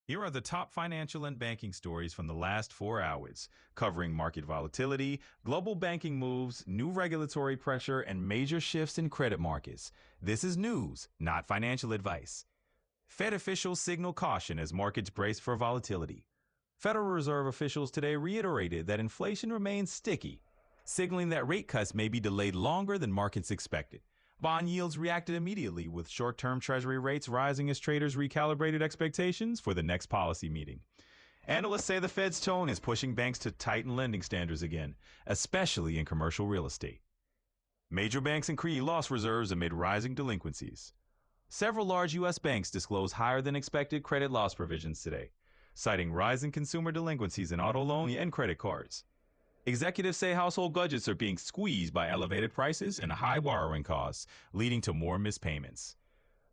Here are the top financial and banking stories from the last 4 hours, covering market volatility, global banking moves, new regulatory pressure, and major shifts in credit markets. This is news, not financial advice. Fed officials signal caution as markets brace for volatility. Federal Reserve officials today reiterated that inflation remains sticky, signaling that rate cuts may be delayed longer than markets expected. Bond yields reacted immediately, with short-term Treasury rates rising as traders recalibrated expectations for the next policy meeting. Analysts say the Fed's tone is pushing banks to tighten lending standards again, especially in commercial real estate. Major banks increase loss reserves amid rising delinquencies. Several large U.S. banks disclosed higher than expected credit loss provisions today, citing rising consumer delinquencies in auto loans and credit cards. Executives say household budgets are being squeezed by elevated prices and high borrowing costs, leading to more missed payments.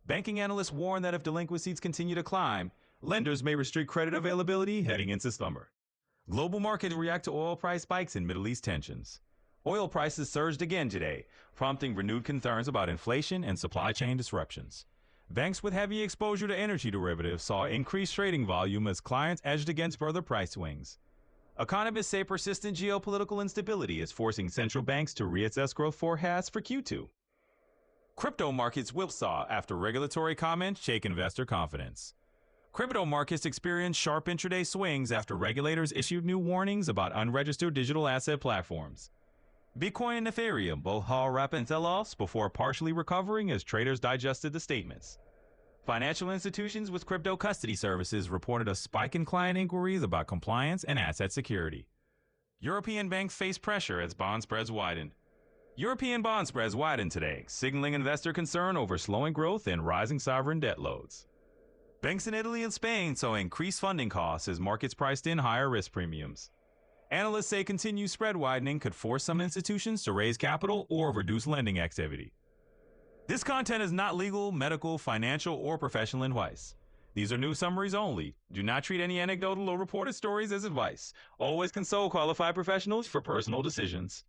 Banking analysts warn that if delinquencies continue to climb, lenders may restrict credit availability heading into summer. Global markets react to oil price spikes and Middle East tensions. Oil prices surged again today, prompting renewed concerns about inflation and supply chain disruptions. Banks with heavy exposure to energy derivatives saw increased trading volume as clients edged against further price swings. Economists say persistent geopolitical instability is forcing central banks to reassess growth forecasts for Q2. Crypto markets whipsaw after regulatory comments shake investor confidence. Crypto markets experienced sharp intraday swings after regulators issued new warnings about unregistered digital asset platforms. Bitcoin and Ethereum both hauled rapid sell-offs before partially recovering as traders digested the statements. Financial institutions with crypto custody services reported a spike in client inquiries about compliance and asset security. European banks face pressure as bond spreads widened. European bond spreads widened today, signaling investor concern over slowing growth and rising sovereign debt loads. Banks in Italy and Spain saw increased funding costs as markets priced in higher risk premiums. Analysts say continued spread widening could force some institutions to raise capital or reduce lending activity. This content is not legal, medical, financial, or professional advice. These are news summaries only. Do not treat any anecdotal or reported stories as advice. Always consult qualified professionals for personal decisions.